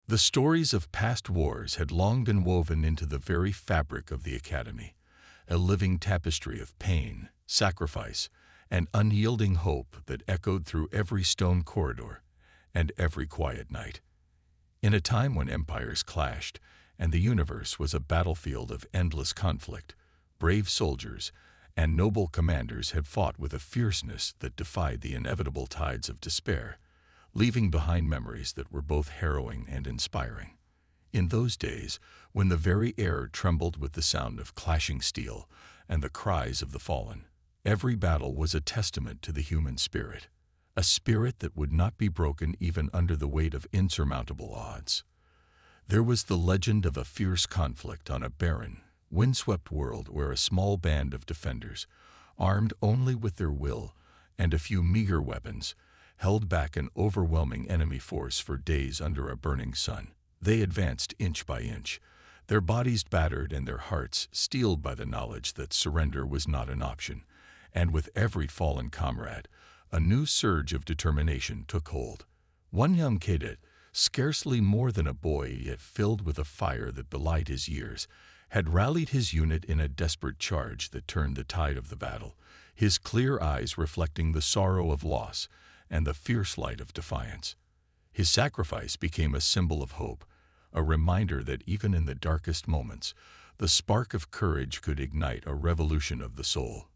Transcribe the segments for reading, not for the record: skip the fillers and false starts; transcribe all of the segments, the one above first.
The stories of past wars had long been woven into the very fabric of the Academy, a living tapestry of pain, sacrifice, and unyielding hope that echoed through every stone corridor and every quiet night. In a time when empires clashed and the universe was a battlefield of endless conflict, brave soldiers and noble commanders had fought with a fierceness that defied the inevitable tides of despair, leaving behind memories that were both harrowing and inspiring. In those days, when the very air trembled with the sound of clashing steel and the cries of the fallen, every battle was a testament to the human spirit, a spirit that would not be broken even under the weight of insurmountable odds. There was the legend of a fierce conflict on a barren, windswept world where a small band of defenders, armed only with their will and a few meager weapons, held back an overwhelming enemy force for days under a burning sun. They advanced inch by inch, their bodies battered and their hearts steeled by the knowledge that surrender was not an option. And with every fallen comrade, a new surge of determination took hold. One young cadet, scarcely more than a boy yet filled with a fire that belied his years, had rallied his unit in a desperate charge that turned the tide of the battle, his clear eyes reflecting the sorrow of loss and the fierce light of defiance. His sacrifice became a symbol of hope, a reminder that even in the darkest moments, the spark of courage could ignite a revolution of the soul.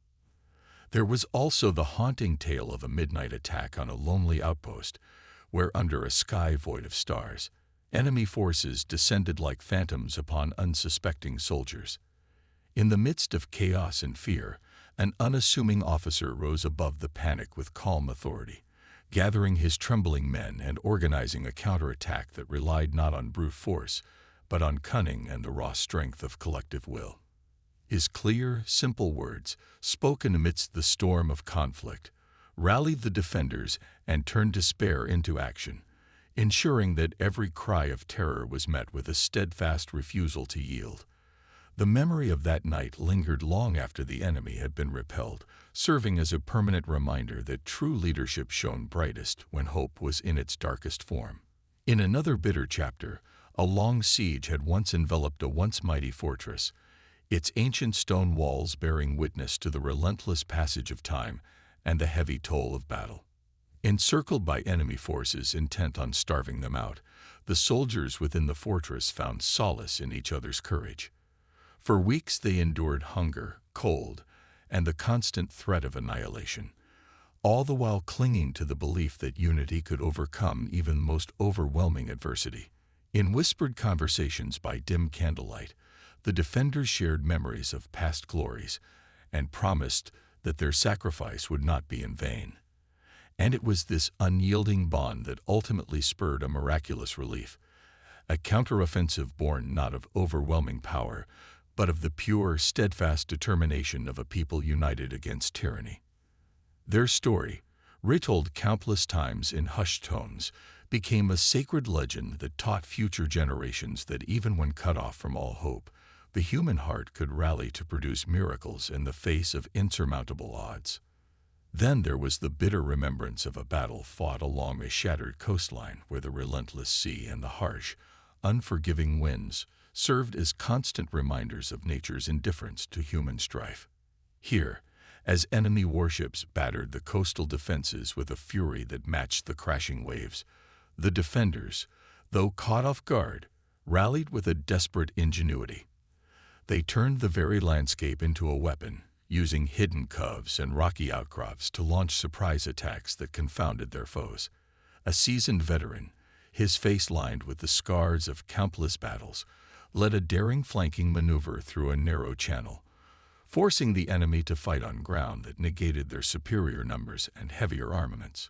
There was also the haunting tale of a midnight attack on a lonely outpost, where under a sky void of stars, enemy forces descended like phantoms upon unsuspecting soldiers. In the midst of chaos and fear, an unassuming officer rose above the panic with calm authority, gathering his trembling men and organizing a counterattack that relied not on brute force, but on cunning and the raw strength of collective will. His clear, simple words, spoken amidst the storm of conflict, rallied the defenders and turned despair into action, ensuring that every cry of terror was met with a steadfast refusal to yield. The memory of that night lingered long after the enemy had been repelled, serving as a permanent reminder that true leadership shone brightest when hope was in its darkest form. In another bitter chapter, a long siege had once enveloped a once mighty fortress, its ancient stone walls bearing witness to the relentless passage of time and the heavy toll of battle. Encircled by enemy forces intent on starving them out, the soldiers within the fortress found solace in each other's courage. For weeks they endured hunger, cold, and the constant threat of annihilation, all the while clinging to the belief that unity could overcome even the most overwhelming adversity. In whispered conversations by dim candlelight, the defenders shared memories of past glories and promised that their sacrifice would not be in vain. And it was this unyielding bond that ultimately spurred a miraculous relief, a counteroffensive born not of overwhelming power, but of the pure, steadfast determination of a people united against tyranny. Their story, retold countless times in hushed tones, became a sacred legend that taught future generations that even when cut off from all hope, the human heart could rally to produce miracles in the face of insurmountable odds. Then there was the bitter remembrance of a battle fought along a shattered coastline where the relentless sea and the harsh, unforgiving winds served as constant reminders of nature's indifference to human strife. Here, as enemy warships battered the coastal defenses with a fury that matched the crashing waves, the defenders, though caught off guard, rallied with a desperate ingenuity. They turned the very landscape into a weapon, using hidden coves and rocky outcrops to launch surprise attacks that confounded their foes. A seasoned veteran, his face lined with the scars of countless battles, led a daring flanking maneuver through a narrow channel, forcing the enemy to fight on ground that negated their superior numbers and heavier armaments.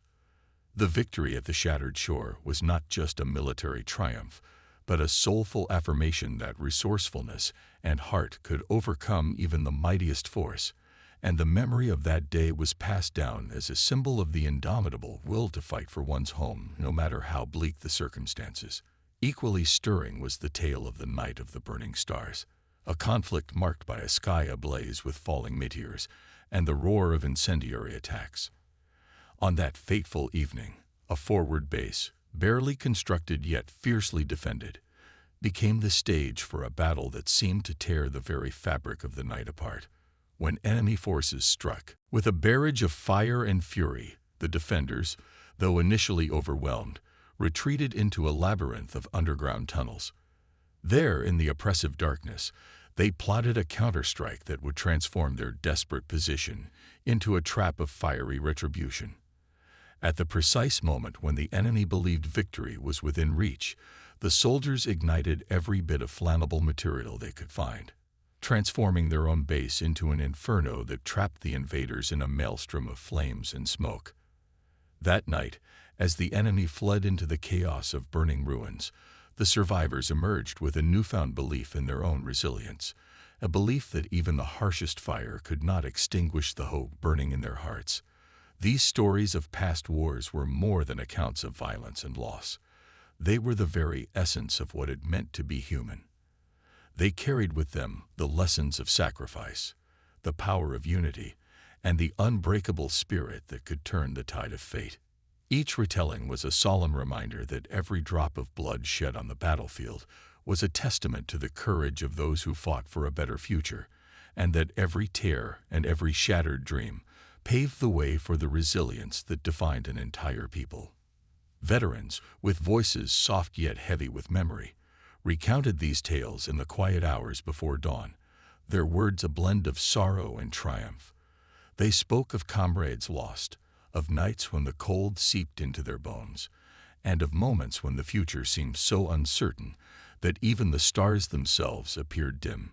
The victory at the shattered shore was not just a military triumph, but a soulful affirmation that resourcefulness and heart could overcome even the mightiest force, and the memory of that day was passed down as a symbol of the indomitable will to fight for one's home, no matter how bleak the circumstances. Equally stirring was the tale of the Night of the Burning Stars, a conflict marked by a sky ablaze with falling meteors and the roar of incendiary attacks. On that fateful evening, a forward base, barely constructed yet fiercely defended, became the stage for a battle that seemed to tear the very fabric of the night apart. When enemy forces struck, with a barrage of fire and fury, the defenders, though initially overwhelmed, retreated into a labyrinth of underground tunnels. There, in the oppressive darkness, they plotted a counterstrike that would transform their desperate position into a trap of fiery retribution. At the precise moment when the enemy believed victory was within reach, the soldiers ignited every bit of flammable material they could find, transforming their own base into an inferno that trapped the invaders in a maelstrom of flames and smoke. That night, as the enemy fled into the chaos of burning ruins, the survivors emerged with a newfound belief in their own resilience, a belief that even the harshest fire could not extinguish the hope burning in their hearts. These stories of past wars were more than accounts of violence and loss. They were the very essence of what it meant to be human. They carried with them the lessons of sacrifice, the power of unity, and the unbreakable spirit that could turn the tide of fate. Each retelling was a solemn reminder that every drop of blood shed on the battlefield was a testament to the courage of those who fought for a better future, and that every tear and every shattered dream paved the way for the resilience that defined an entire people. Veterans, with voices soft yet heavy with memory, recounted these tales in the quiet hours before dawn, their words a blend of sorrow and triumph. They spoke of comrades lost, of nights when the cold seeped into their bones, and of moments when the future seemed so uncertain that even the stars themselves appeared dim.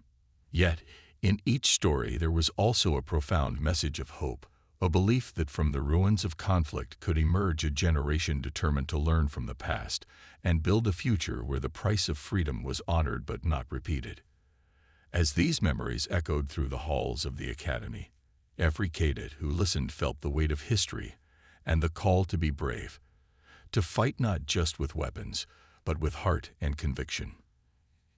Yet, in each story there was also a profound message of hope, a belief that from the ruins of conflict could emerge a generation determined to learn from the past and build a future where the price of freedom was honored but not repeated. As these memories echoed through the halls of the academy, every cadet who listened felt the weight of history and the call to be brave, to fight not just with weapons, but with heart and conviction.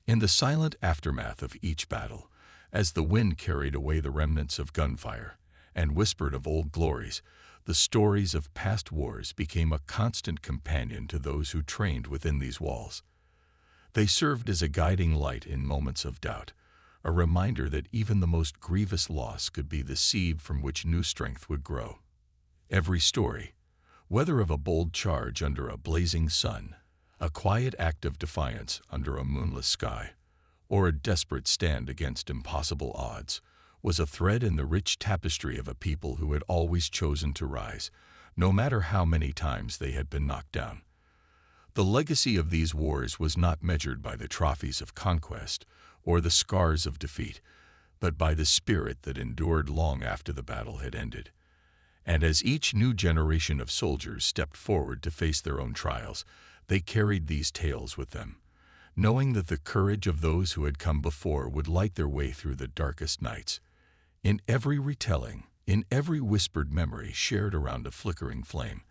In the silent aftermath of each battle, as the wind carried away the remnants of gunfire and whispered of old glories, the stories of past wars became a constant companion to those who trained within these walls. They served as a guiding light in moments of doubt, a reminder that even the most grievous loss could be the seed from which new strength would grow. Every story, whether of a bold charge under a blazing sun, a quiet act of defiance under a moonless sky, or a desperate stand against impossible odds, was a thread in the rich tapestry of a people who had always chosen to rise, no matter how many times they had been knocked down. The legacy of these wars was not measured by the trophies of conquest or the scars of defeat, but by the spirit that endured long after the battle had ended. And as each new generation of soldiers stepped forward to face their own trials, they carried these tales with them, knowing that the courage of those who had come before would light their way through the darkest nights. In every retelling, in every whispered memory shared around a flickering flame,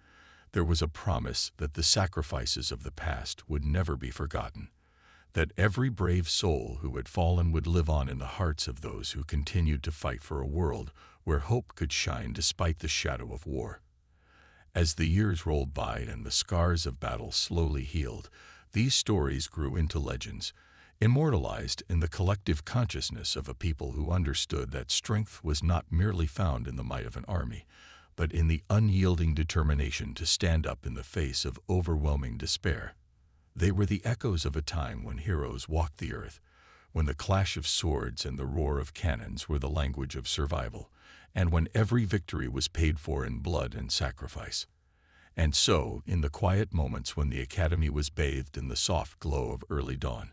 there was a promise that the sacrifices of the past would never be forgotten, that every brave soul who had fallen would live on in the hearts of those who continued to fight for a world where hope could shine despite the shadow of war. As the years rolled by and the scars of battle slowly healed, these stories grew into legends, immortalized in the collective consciousness of a people who understood that strength was not merely found in the might of an army, but in the unyielding determination to stand up in the face of overwhelming despair. They were the echoes of a time when heroes walked the earth, when the clash of swords and the roar of cannons were the language of survival, and when every victory was paid for in blood and sacrifice. And so, in the quiet moments when the academy was bathed in the soft glow of early dawn,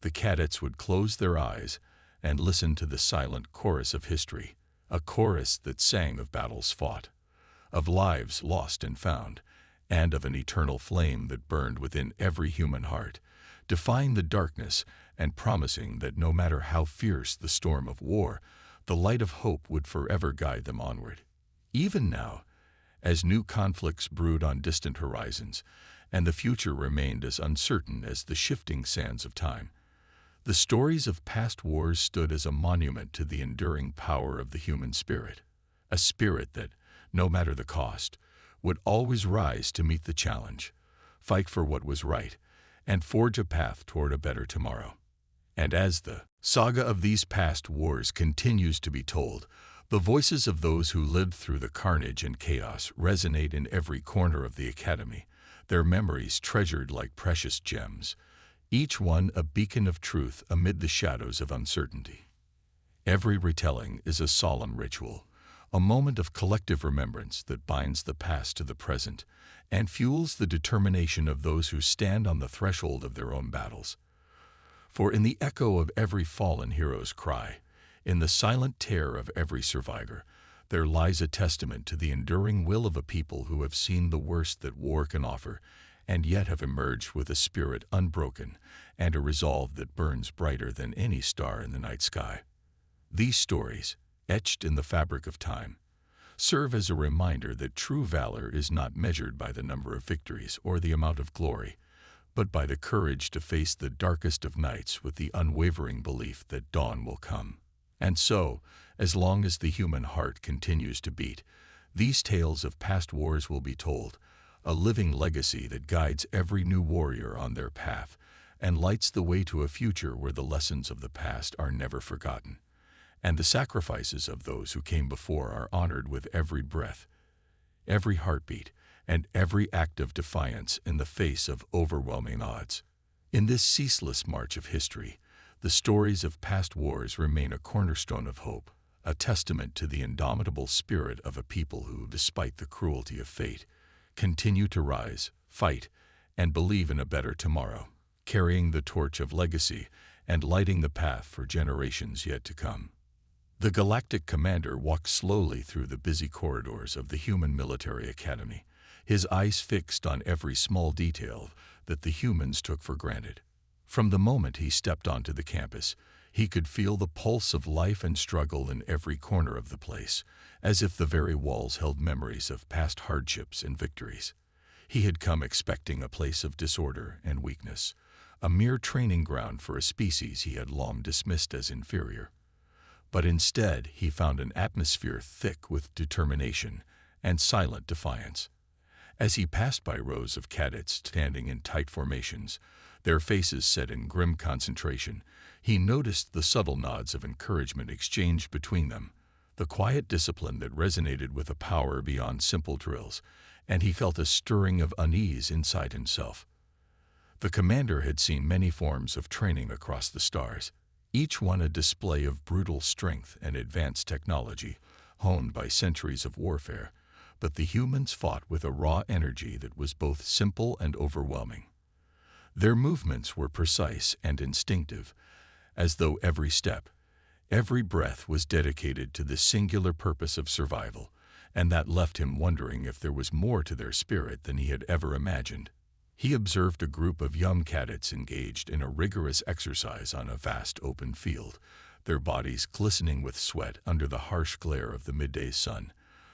the cadets would close their eyes and listen to the silent chorus of history, a chorus that sang of battles fought, of lives lost and found, and of an eternal flame that burned within every human heart, defying the darkness and promising that no matter how fierce the storm of war, the light of hope would forever guide them onward. Even now, as new conflicts brewed on distant horizons, and the future remained as uncertain as the shifting sands of time, the stories of past wars stood as a monument to the enduring power of the human spirit, a spirit that, no matter the cost, would always rise to meet the challenge, fight for what was right, and forge a path toward a better tomorrow. And as the saga of these past wars continues to be told, the voices of those who lived through the carnage and chaos resonate in every corner of the Academy, their memories treasured like precious gems, each one a beacon of truth amid the shadows of uncertainty. Every retelling is a solemn ritual, a moment of collective remembrance that binds the past to the present and fuels the determination of those who stand on the threshold of their own battles. For in the echo of every fallen hero's cry, in the silent terror of every survivor, there lies a testament to the enduring will of a people who have seen the worst that war can offer, and yet have emerged with a spirit unbroken and a resolve that burns brighter than any star in the night sky. These stories, etched in the fabric of time, serve as a reminder that true valor is not measured by the number of victories or the amount of glory, but by the courage to face the darkest of nights with the unwavering belief that dawn will come. And so, as long as the human heart continues to beat, these tales of past wars will be told, a living legacy that guides every new warrior on their path and lights the way to a future where the lessons of the past are never forgotten, and the sacrifices of those who came before are honored with every breath, every heartbeat, and every act of defiance in the face of overwhelming odds. In this ceaseless march of history, the stories of past wars remain a cornerstone of hope, a testament to the indomitable spirit of a people who, despite the cruelty of fate, continue to rise, fight, and believe in a better tomorrow, carrying the torch of legacy and lighting the path for generations yet to come. The Galactic Commander walked slowly through the busy corridors of the Human Military Academy, his eyes fixed on every small detail that the humans took for granted. From the moment he stepped onto the campus, he could feel the pulse of life and struggle in every corner of the place, as if the very walls held memories of past hardships and victories. He had come expecting a place of disorder and weakness, a mere training ground for a species he had long dismissed as inferior. But instead, he found an atmosphere thick with determination and silent defiance. As he passed by rows of cadets standing in tight formations, their faces set in grim concentration, he noticed the subtle nods of encouragement exchanged between them, the quiet discipline that resonated with a power beyond simple drills, and he felt a stirring of unease inside himself. The commander had seen many forms of training across the stars, each one a display of brutal strength and advanced technology, honed by centuries of warfare, but the humans fought with a raw energy that was both simple and overwhelming. Their movements were precise and instinctive, as though every step, every breath was dedicated to the singular purpose of survival, and that left him wondering if there was more to their spirit than he had ever imagined. He observed a group of young cadets engaged in a rigorous exercise on a vast open field, their bodies glistening with sweat under the harsh glare of the midday sun,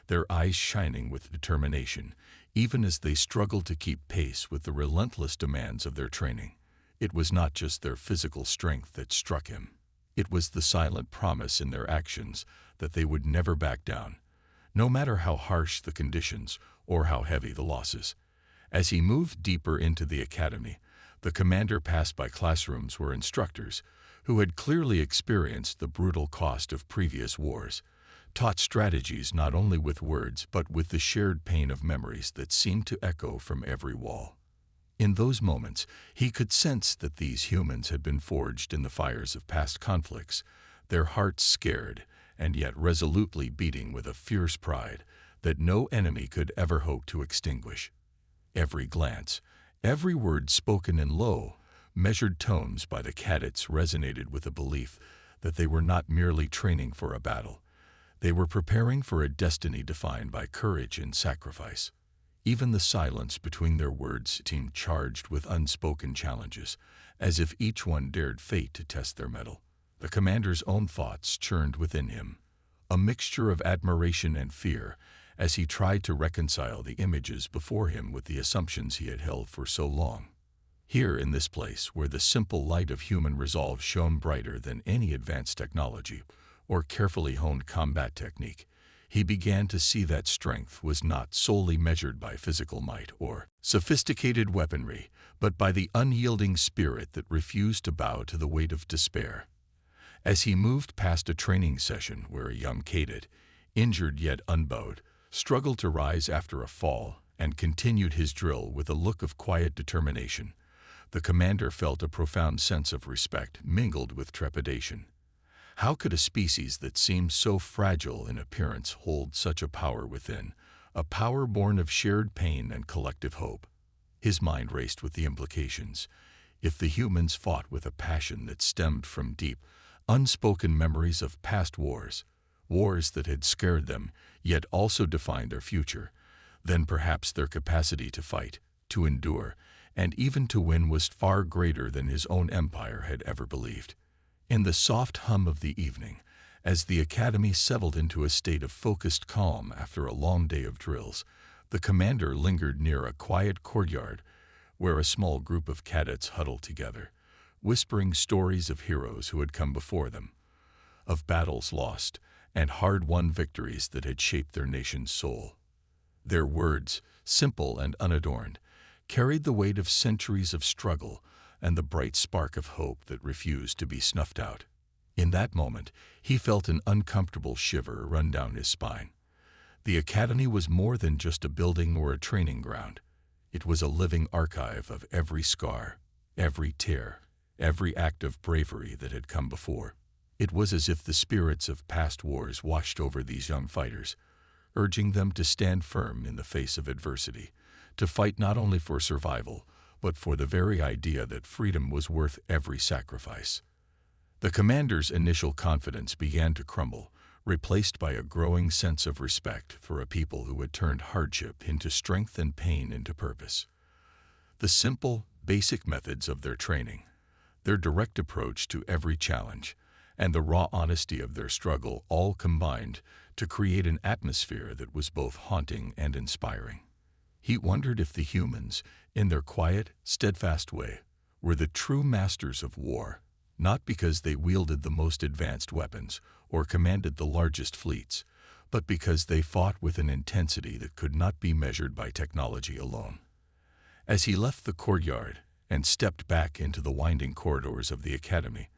their eyes shining with determination, even as they struggled to keep pace with the relentless demands of their training. It was not just their physical strength that struck him. It was the silent promise in their actions that they would never back down, no matter how harsh the conditions or how heavy the losses. As he moved deeper into the academy, the commander passed by classrooms where instructors, who had clearly experienced the brutal cost of previous wars, taught strategies not only with words but with the shared pain of memories that seemed to echo from every wall. In those moments, he could sense that these humans had been forged in the fires of past conflicts, their hearts scared and yet resolutely beating with a fierce pride that no enemy could ever hope to extinguish. Every glance, every word spoken in low, measured tones by the cadets resonated with a belief that they were not merely training for a battle. They were preparing for a destiny defined by courage and sacrifice. Even the silence between their words seemed charged with unspoken challenges, as if each one dared fate to test their mettle. The commander's own thoughts churned within him, a mixture of admiration and fear, as he tried to reconcile the images before him with the assumptions he had held for so long. Here in this place, where the simple light of human resolve shone brighter than any advanced technology or carefully honed combat technique, he began to see that strength was not solely measured by physical might or sophisticated weaponry, but by the unyielding spirit that refused to bow to the weight of despair. As he moved past a training session where a young cadet, injured yet unbowed, struggled to rise after a fall and continued his drill with a look of quiet determination, the commander felt a profound sense of respect mingled with trepidation. How could a species that seemed so fragile in appearance hold such a power within, a power born of shared pain and collective hope? His mind raced with the implications. If the humans fought with a passion that stemmed from deep, unspoken memories of past wars, wars that had scared them, yet also defined their future, then perhaps their capacity to fight, to endure, and even to win was far greater than his own empire had ever believed. In the soft hum of the evening, as the academy settled into a state of focused calm after a long day of drills, the commander lingered near a quiet courtyard where a small group of cadets huddled together, whispering stories of heroes who had come before them, of battles lost and hard-won victories that had shaped their nation's soul. Their words, simple and unadorned, carried the weight of centuries of struggle and the bright spark of hope that refused to be snuffed out. In that moment, he felt an uncomfortable shiver run down his spine. The academy was more than just a building or a training ground. It was a living archive of every scar, every tear, every act of bravery that had come before. It was as if the spirits of past wars washed over these young fighters, urging them to stand firm in the face of adversity, to fight not only for survival, but for the very idea that freedom was worth every sacrifice. The commander's initial confidence began to crumble, replaced by a growing sense of respect for a people who had turned hardship into strength and pain into purpose. The simple, basic methods of their training, their direct approach to every challenge, and the raw honesty of their struggle all combined to create an atmosphere that was both haunting and inspiring. He wondered if the humans, in their quiet, steadfast way, were the true masters of war, not because they wielded the most advanced weapons or commanded the largest fleets, but because they fought with an intensity that could not be measured by technology alone. As he left the courtyard and stepped back into the winding corridors of the academy,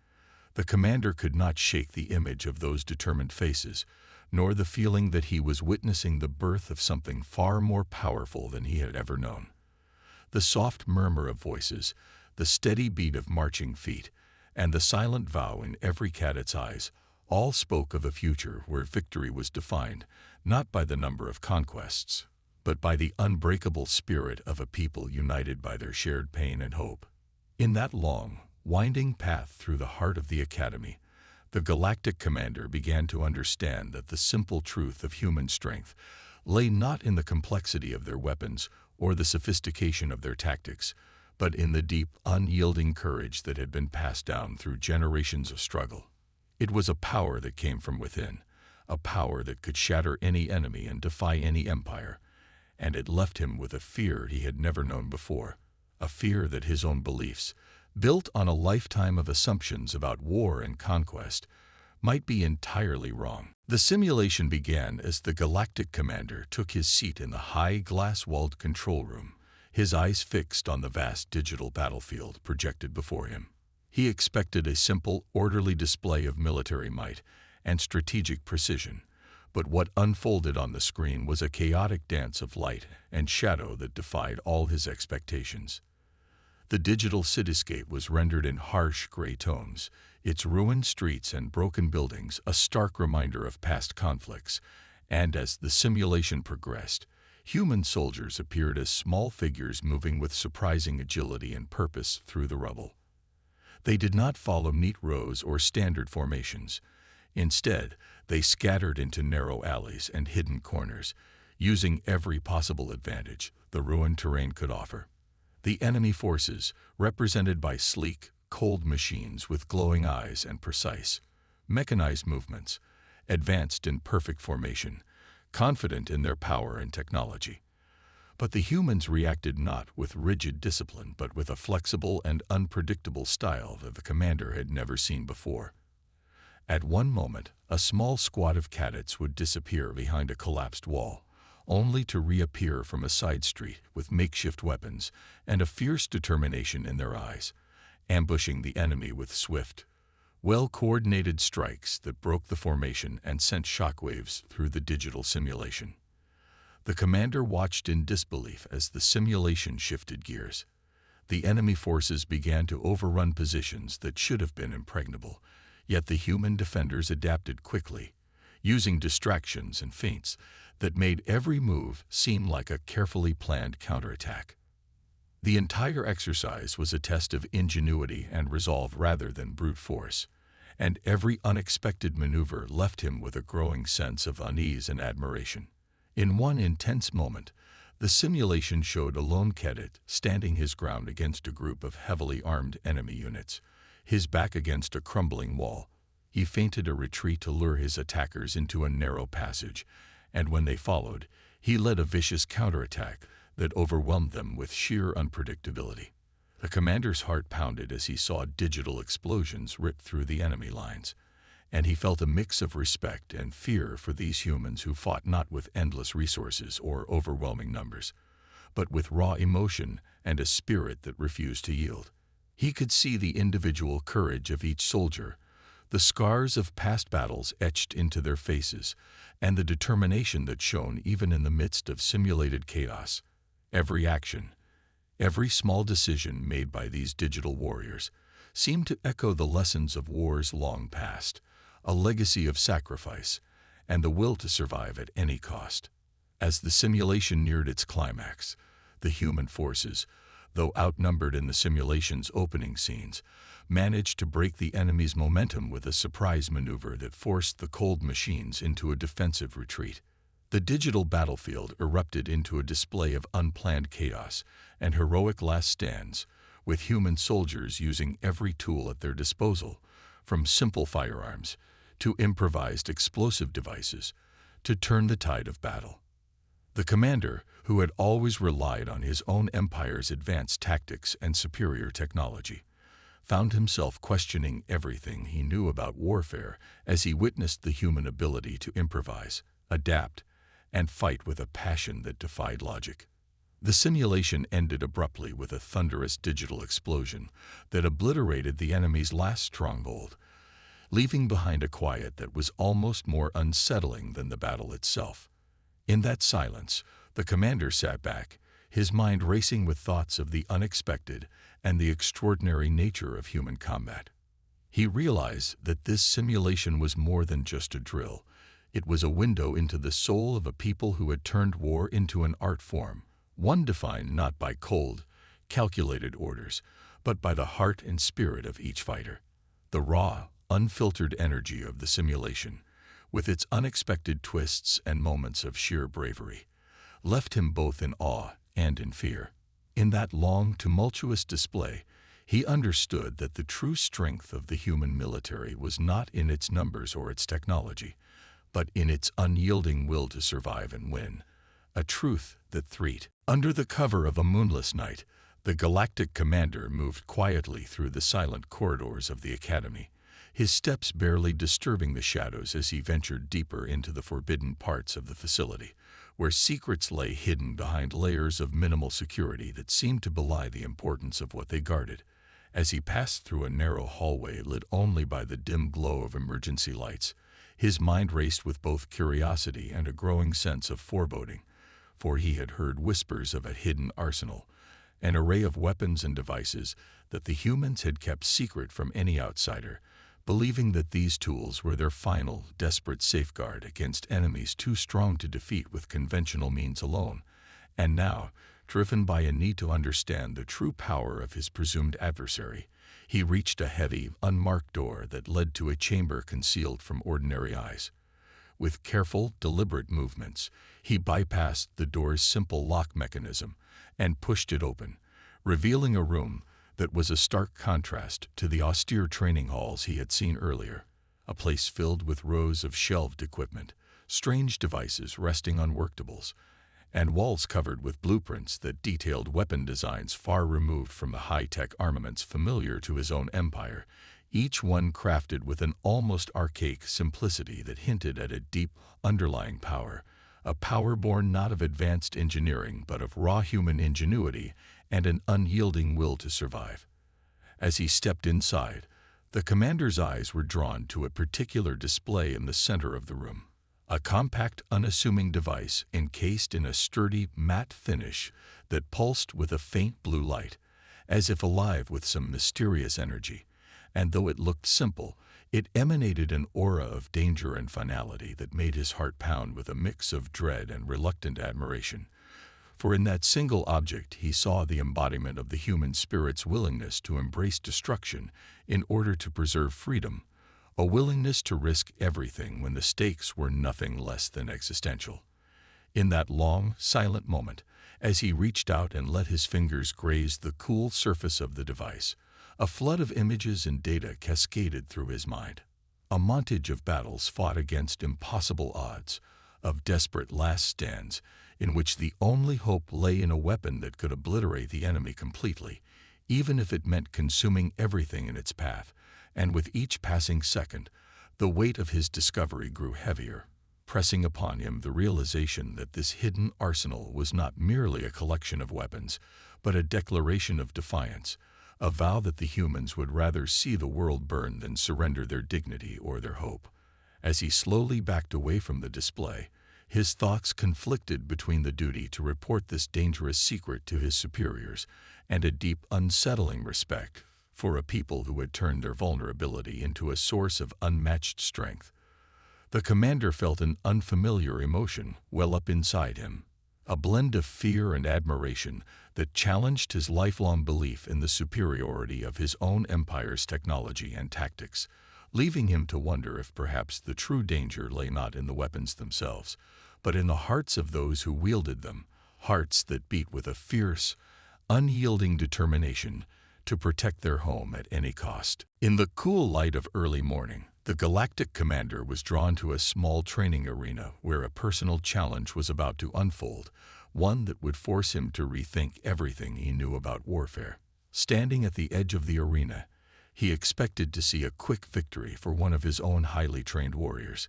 the commander could not shake the image of those determined faces, nor the feeling that he was witnessing the birth of something far more powerful than he had ever known. The soft murmur of voices, the steady beat of marching feet, and the silent vow in every cadet's eyes all spoke of a future where victory was defined not by the number of conquests, but by the unbreakable spirit of a people united by their shared pain and hope. In that long, winding path through the heart of the academy, the Galactic Commander began to understand that the simple truth of human strength lay not in the complexity of their weapons or the sophistication of their tactics, but in the deep, unyielding courage that had been passed down through generations of struggle. It was a power that came from within, a power that could shatter any enemy and defy any empire, and it left him with a fear he had never known before, a fear that his own beliefs, built on a lifetime of assumptions about war and conquest, might be entirely wrong. The simulation began as the Galactic Commander took his seat in the high, glass-walled control room, his eyes fixed on the vast digital battlefield projected before him. He expected a simple, orderly display of military might and strategic precision, but what unfolded on the screen was a chaotic dance of light and shadow that defied all his expectations. The digital cityscape was rendered in harsh gray tones, its ruined streets and broken buildings a stark reminder of past conflicts, and as the simulation progressed, human soldiers appeared as small figures moving with surprising agility and purpose through the rubble. They did not follow neat rows or standard formations. Instead, they scattered into narrow alleys and hidden corners, using every possible advantage the ruined terrain could offer. The enemy forces, represented by sleek, cold machines with glowing eyes and precise, mechanized movements, advanced in perfect formation, confident in their power and technology. But the humans reacted not with rigid discipline, but with a flexible and unpredictable style that the commander had never seen before. At one moment, a small squad of cadets would disappear behind a collapsed wall, only to reappear from a side street with makeshift weapons and a fierce determination in their eyes, ambushing the enemy with swift, well-coordinated strikes that broke the formation and sent shockwaves through the digital simulation. The commander watched in disbelief as the simulation shifted gears. The enemy forces began to overrun positions that should have been impregnable, yet the human defenders adapted quickly, using distractions and feints that made every move seem like a carefully planned counterattack. The entire exercise was a test of ingenuity and resolve rather than brute force, and every unexpected maneuver left him with a growing sense of unease and admiration. In one intense moment, the simulation showed a lone cadet standing his ground against a group of heavily armed enemy units, his back against a crumbling wall. He feinted a retreat to lure his attackers into a narrow passage, and when they followed, he led a vicious counterattack that overwhelmed them with sheer unpredictability. The commander's heart pounded as he saw digital explosions rip through the enemy lines, and he felt a mix of respect and fear for these humans who fought not with endless resources or overwhelming numbers, but with raw emotion and a spirit that refused to yield. He could see the individual courage of each soldier, the scars of past battles etched into their faces, and the determination that shone even in the midst of simulated chaos. Every action, every small decision made by these digital warriors seemed to echo the lessons of wars long past, a legacy of sacrifice and the will to survive at any cost. As the simulation neared its climax, the human forces, though outnumbered in the simulation's opening scenes, managed to break the enemy's momentum with a surprise maneuver that forced the cold machines into a defensive retreat. The digital battlefield erupted into a display of unplanned chaos and heroic last stands, with human soldiers using every tool at their disposal, from simple firearms to improvised explosive devices, to turn the tide of battle. The commander, who had always relied on his own empire's advanced tactics and superior technology, found himself questioning everything he knew about warfare as he witnessed the human ability to improvise, adapt, and fight with a passion that defied logic. The simulation ended abruptly with a thunderous digital explosion that obliterated the enemy's last stronghold, leaving behind a quiet that was almost more unsettling than the battle itself. In that silence, the commander sat back, his mind racing with thoughts of the unexpected and the extraordinary nature of human combat. He realized that this simulation was more than just a drill. It was a window into the soul of a people who had turned war into an art form, one defined not by cold, calculated orders, but by the heart and spirit of each fighter. The raw, unfiltered energy of the simulation, with its unexpected twists and moments of sheer bravery, left him both in awe and in fear. In that long, tumultuous display, he understood that the true strength of the human military was not in its numbers or its technology, but in its unyielding will to survive and win, a truth that thrilled. Under the cover of a moonless night, the Galactic Commander moved quietly through the silent corridors of the Academy, his steps barely disturbing the shadows as he ventured deeper into the forbidden parts of the facility, where secrets lay hidden behind layers of minimal security that seemed to belie the importance of what they guarded. As he passed through a narrow hallway lit only by the dim glow of emergency lights, his mind raced with both curiosity and a growing sense of foreboding, for he had heard whispers of a hidden arsenal, an array of weapons and devices that the humans had kept secret from any outsider, believing that these tools were their final, desperate safeguard against enemies too strong to defeat with conventional means alone. And now, driven by a need to understand the true power of his presumed adversary, he reached a heavy, unmarked door that led to a chamber concealed from ordinary eyes. With careful, deliberate movements, he bypassed the door's simple lock mechanism and pushed it open, revealing a room that was a stark contrast to the austere training halls he had seen earlier, a place filled with rows of shelved equipment, strange devices resting on worktables, and walls covered with blueprints that detailed weapon designs far removed from the high-tech armaments familiar to his own empire. each one crafted with an almost archaic simplicity that hinted at a deep, underlying power, a power born not of advanced engineering but of raw human ingenuity and an unyielding will to survive. As he stepped inside, the commander's eyes were drawn to a particular display in the center of the room. A compact, unassuming device encased in a sturdy, matte finish that pulsed with a faint blue light, as if alive with some mysterious energy. And though it looked simple, it emanated an aura of danger and finality that made his heart pound with a mix of dread and reluctant admiration. For in that single object he saw the embodiment of the human spirit's willingness to embrace destruction in order to preserve freedom, a willingness to risk everything when the stakes were nothing less than existential. In that long, silent moment, as he reached out and let his fingers graze the cool surface of the device, a flood of images and data cascaded through his mind. A montage of battles fought against impossible odds, of desperate last stands, in which the only hope lay in a weapon that could obliterate the enemy completely, even if it meant consuming everything in its path. And with each passing second, the weight of his discovery grew heavier, pressing upon him the realization that this hidden arsenal was not merely a collection of weapons, but a declaration of defiance, a vow that the humans would rather see the world burn than surrender their dignity or their hope. As he slowly backed away from the display, his thoughts conflicted between the duty to report this dangerous secret to his superiors and a deep, unsettling respect for a people who had turned their vulnerability into a source of unmatched strength. The commander felt an unfamiliar emotion well up inside him, a blend of fear and admiration that challenged his lifelong belief in the superiority of his own empire's technology and tactics, leaving him to wonder if perhaps the true danger lay not in the weapons themselves, but in the hearts of those who wielded them, hearts that beat with a fierce, unyielding determination to protect their home at any cost. In the cool light of early morning, the Galactic Commander was drawn to a small training arena where a personal challenge was about to unfold, one that would force him to rethink everything he knew about warfare. Standing at the edge of the arena, he expected to see a quick victory for one of his own highly trained warriors.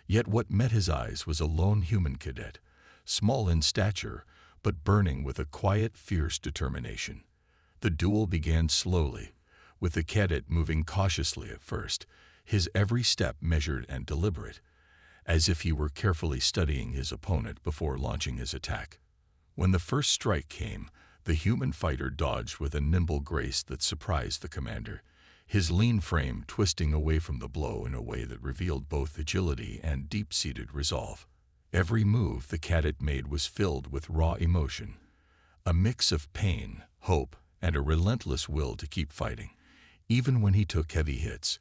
Yet what met his eyes was a lone human cadet, small in stature, but burning with a quiet, fierce determination. The duel began slowly, with the cadet moving cautiously at first, his every step measured and deliberate, as if he were carefully studying his opponent before launching his attack. When the first strike came, the human fighter dodged with a nimble grace that surprised the commander, his lean frame twisting away from the blow in a way that revealed both agility and deep-seated resolve. Every move the cadet made was filled with raw emotion, a mix of pain, hope, and a relentless will to keep fighting, even when he took heavy hits.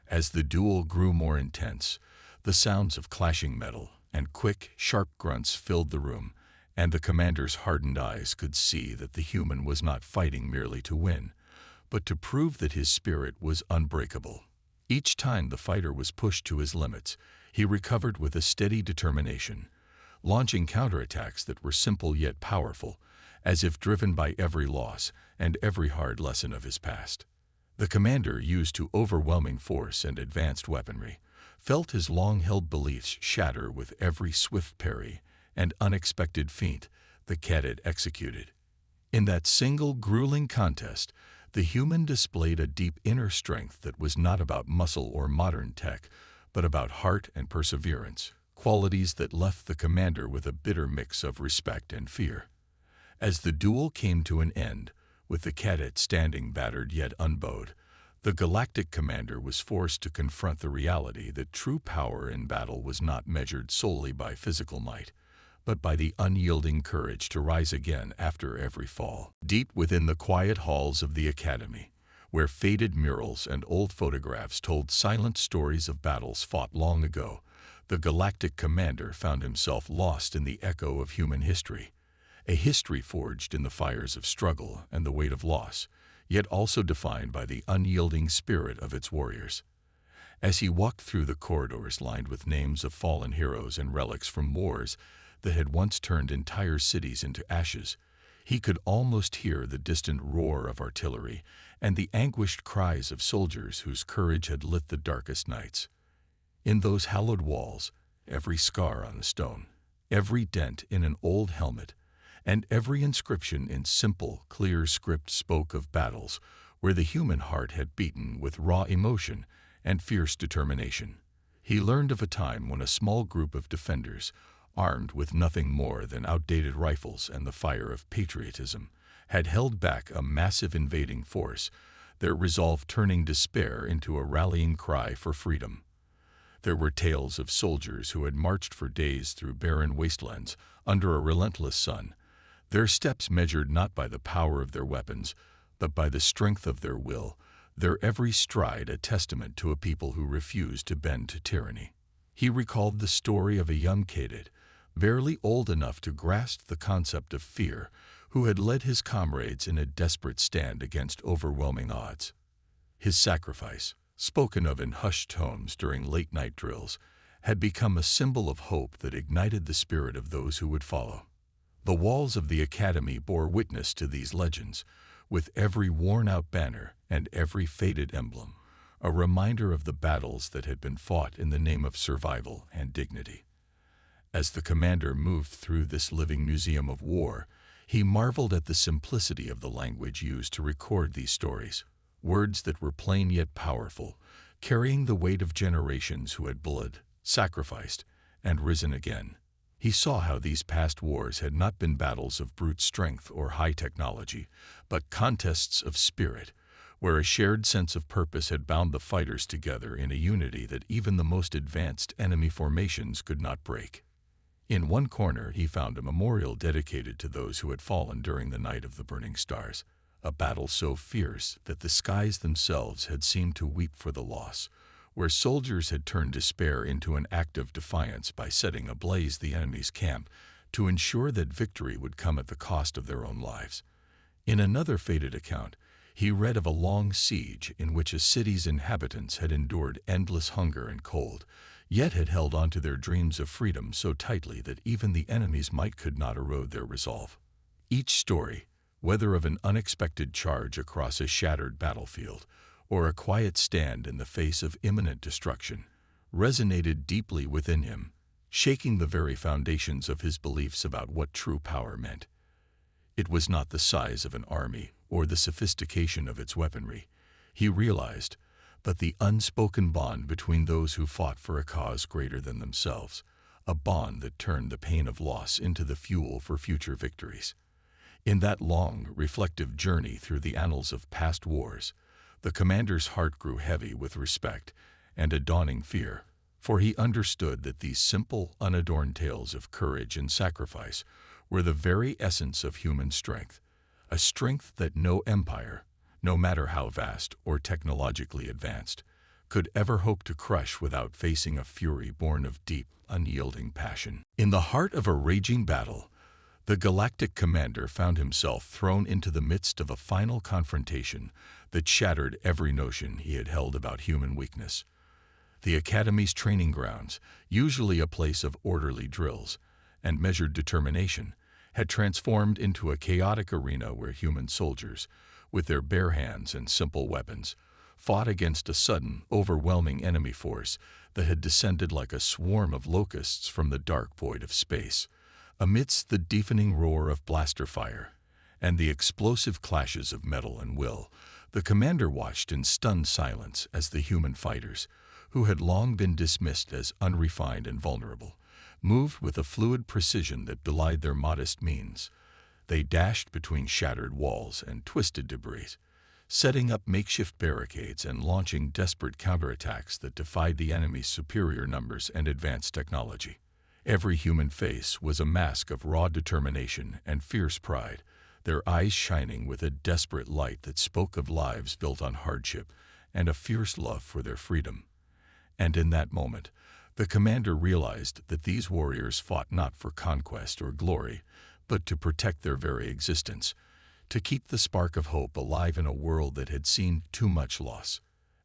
As the duel grew more intense, the sounds of clashing metal and quick, sharp grunts filled the room, and the commander's hardened eyes could see that the human was not fighting merely to win, but to prove that his spirit was unbreakable. Each time the fighter was pushed to his limits, he recovered with a steady determination, launching counterattacks that were simple yet powerful, as if driven by every loss and every hard lesson of his past. The commander, used to overwhelming force and advanced weaponry, felt his long-held beliefs shatter with every swift parry and unexpected feint the cadet executed. In that single grueling contest, the human displayed a deep inner strength that was not about muscle or modern tech, but about heart and perseverance, qualities that left the commander with a bitter mix of respect and fear. As the duel came to an end, with the cadet standing battered yet unbowed, the Galactic Commander was forced to confront the reality that true power in battle was not measured solely by physical might, but by the unyielding courage to rise again after every fall. Deep within the quiet halls of the Academy, where faded murals and old photographs told silent stories of battles fought long ago, the Galactic Commander found himself lost in the echo of human history, a history forged in the fires of struggle and the weight of loss, yet also defined by the unyielding spirit of its warriors. As he walked through the corridors lined with names of fallen heroes and relics from wars that had once turned entire cities into ashes, He could almost hear the distant roar of artillery and the anguished cries of soldiers whose courage had lit the darkest nights. In those hallowed walls, every scar on the stone, every dent in an old helmet, and every inscription in simple, clear script spoke of battles where the human heart had beaten with raw emotion and fierce determination. He learned of a time when a small group of defenders, armed with nothing more than outdated rifles and the fire of patriotism, had held back a massive invading force, their resolve turning despair into a rallying cry for freedom. There were tales of soldiers who had marched for days through barren wastelands under a relentless sun, their steps measured not by the power of their weapons, but by the strength of their will, their every stride a testament to a people who refused to bend to tyranny. He recalled the story of a young cadet, barely old enough to grasp the concept of fear, who had led his comrades in a desperate stand against overwhelming odds. His sacrifice, spoken of in hushed tones during late-night drills, had become a symbol of hope that ignited the spirit of those who would follow. The walls of the academy bore witness to these legends, with every worn-out banner and every faded emblem, a reminder of the battles that had been fought in the name of survival and dignity. As the commander moved through this living museum of war, he marveled at the simplicity of the language used to record these stories, words that were plain yet powerful, carrying the weight of generations who had bled, sacrificed, and risen again. He saw how these past wars had not been battles of brute strength or high technology, but contests of spirit, where a shared sense of purpose had bound the fighters together in a unity that even the most advanced enemy formations could not break. In one corner he found a memorial dedicated to those who had fallen during the Night of the Burning Stars, a battle so fierce that the skies themselves had seemed to weep for the loss, where soldiers had turned despair into an act of defiance by setting ablaze the enemy's camp to ensure that victory would come at the cost of their own lives. In another faded account, he read of a long siege in which a city's inhabitants had endured endless hunger and cold, yet had held on to their dreams of freedom so tightly that even the enemy's might could not erode their resolve. Each story, whether of an unexpected charge across a shattered battlefield or a quiet stand in the face of imminent destruction, resonated deeply within him, shaking the very foundations of his beliefs about what true power meant. It was not the size of an army or the sophistication of its weaponry, he realized, but the unspoken bond between those who fought for a cause greater than themselves, a bond that turned the pain of loss into the fuel for future victories. In that long, reflective journey through the annals of past wars, the commander's heart grew heavy with respect and a dawning fear, for he understood that these simple, unadorned tales of courage and sacrifice were the very essence of human strength, a strength that no empire, no matter how vast or technologically advanced, could ever hope to crush without facing a fury born of deep, unyielding passion. In the heart of a raging battle, the Galactic Commander found himself thrown into the midst of a final confrontation that shattered every notion he had held about human weakness. The Academy's training grounds, usually a place of orderly drills and measured determination, had transformed into a chaotic arena where human soldiers, with their bare hands and simple weapons, fought against a sudden, overwhelming enemy force that had descended like a swarm of locusts from the dark void of space. Amidst the deafening roar of blaster fire and the explosive clashes of metal and will, the commander watched in stunned silence as the human fighters, who had long been dismissed as unrefined and vulnerable, moved with a fluid precision that belied their modest means. They dashed between shattered walls and twisted debris, setting up makeshift barricades and launching desperate counterattacks that defied the enemy's superior numbers and advanced technology. Every human face was a mask of raw determination and fierce pride, their eyes shining with a desperate light that spoke of lives built on hardship and a fierce love for their freedom. And in that moment, the commander realized that these warriors fought not for conquest or glory, but to protect their very existence, to keep the spark of hope alive in a world that had seen too much loss.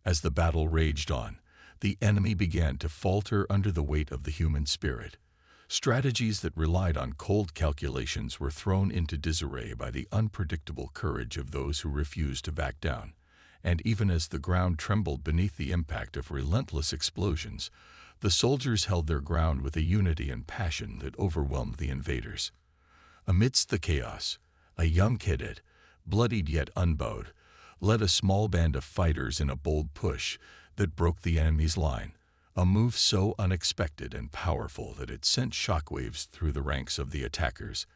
As the battle raged on, the enemy began to falter under the weight of the human spirit. Strategies that relied on cold calculations were thrown into disarray by the unpredictable courage of those who refused to back down. And even as the ground trembled beneath the impact of relentless explosions, the soldiers held their ground with a unity and passion that overwhelmed the invaders. Amidst the chaos, a young cadet, bloodied yet unbowed, led a small band of fighters in a bold push that broke the enemy's line, a move so unexpected and powerful that it sent shockwaves through the ranks of the attackers,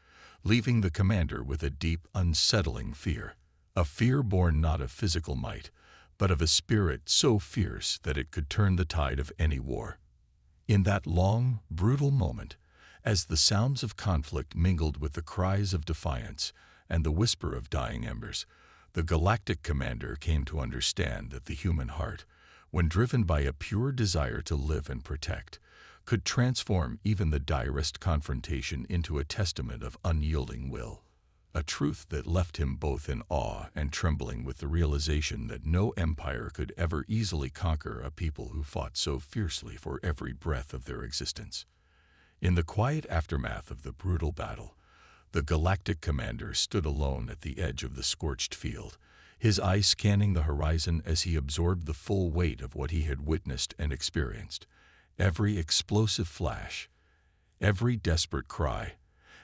leaving the commander with a deep, unsettling fear. A fear born not of physical might, but of a spirit so fierce that it could turn the tide of any war. In that long, brutal moment, as the sounds of conflict mingled with the cries of defiance and the whisper of dying embers, the Galactic Commander came to understand that the human heart, when driven by a pure desire to live and protect, could transform even the direst confrontation into a testament of unyielding will. A truth that left him both in awe and trembling with the realization that no empire could ever easily conquer a people who fought so fiercely for every breath of their existence. In the quiet aftermath of the brutal battle, the Galactic Commander stood alone at the edge of the scorched field, his eyes scanning the horizon as he absorbed the full weight of what he had witnessed and experienced. Every explosive flash, every desperate cry,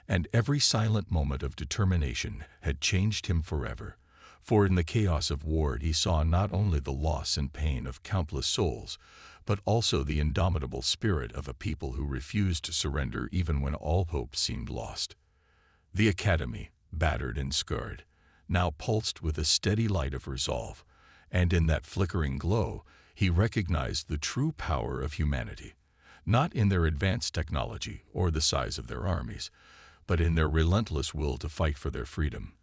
and every silent moment of determination had changed him forever. For in the chaos of war he saw not only the loss and pain of countless souls, but also the indomitable spirit of a people who refused to surrender even when all hope seemed lost. The Academy, battered and scarred, now pulsed with a steady light of resolve, and in that flickering glow he recognized the true power of humanity, not in their advanced technology or the size of their armies, but in their relentless will to fight for their freedom,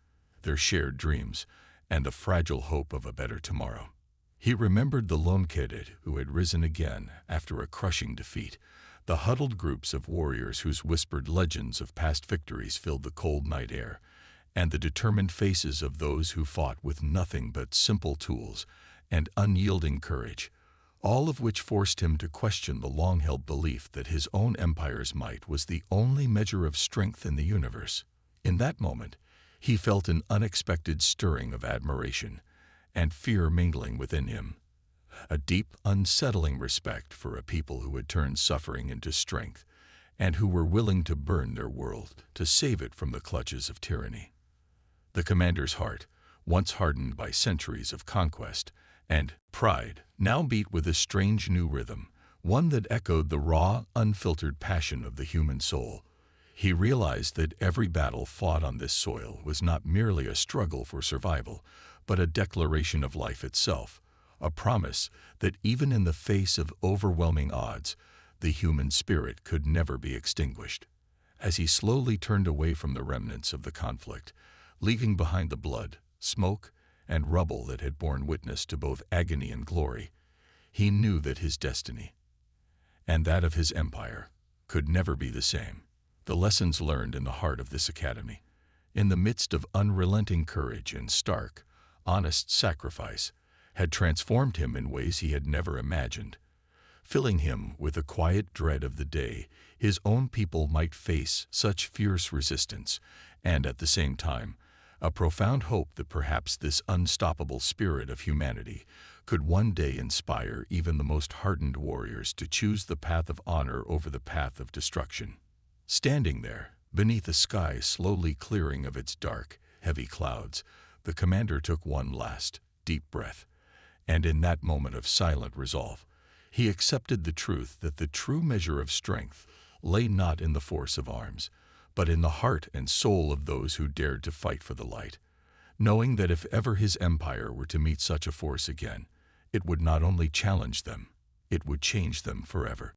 their shared dreams, and the fragile hope of a better tomorrow. He remembered the lone cadet who had risen again after a crushing defeat, the huddled groups of warriors whose whispered legends of past victories filled the cold night air, and the determined faces of those who fought with nothing but simple tools and unyielding courage, all of which forced him to question the long-held belief that his own empire's might was the only measure of strength in the universe. In that moment, he felt an unexpected stirring of admiration and fear mingling within him, a deep, unsettling respect for a people who had turned suffering into strength and who were willing to burn their world to save it from the clutches of tyranny. The commander's heart, once hardened by centuries of conquest and pride, now beat with a strange new rhythm, one that echoed the raw, unfiltered passion of the human soul. He realized that every battle fought on this soil was not merely a struggle for survival, but a declaration of life itself, a promise that even in the face of overwhelming odds, the human spirit could never be extinguished. As he slowly turned away from the remnants of the conflict, leaving behind the blood, smoke, and rubble that had borne witness to both agony and glory, he knew that his destiny, and that of his empire, could never be the same. The lessons learned in the heart of this academy, in the midst of unrelenting courage and stark, honest sacrifice, had transformed him in ways he had never imagined, filling him with a quiet dread of the day his own people might face such fierce resistance, and at the same time, a profound hope that perhaps this unstoppable spirit of humanity could one day inspire even the most hardened warriors to choose the path of honor over the path of destruction. Standing there, beneath a sky slowly clearing of its dark, heavy clouds, the commander took one last, deep breath, and in that moment of silent resolve, he accepted the truth that the true measure of strength lay not in the force of arms, but in the heart and soul of those who dared to fight for the light, knowing that if ever his empire were to meet such a force again, it would not only challenge them, it would change them forever.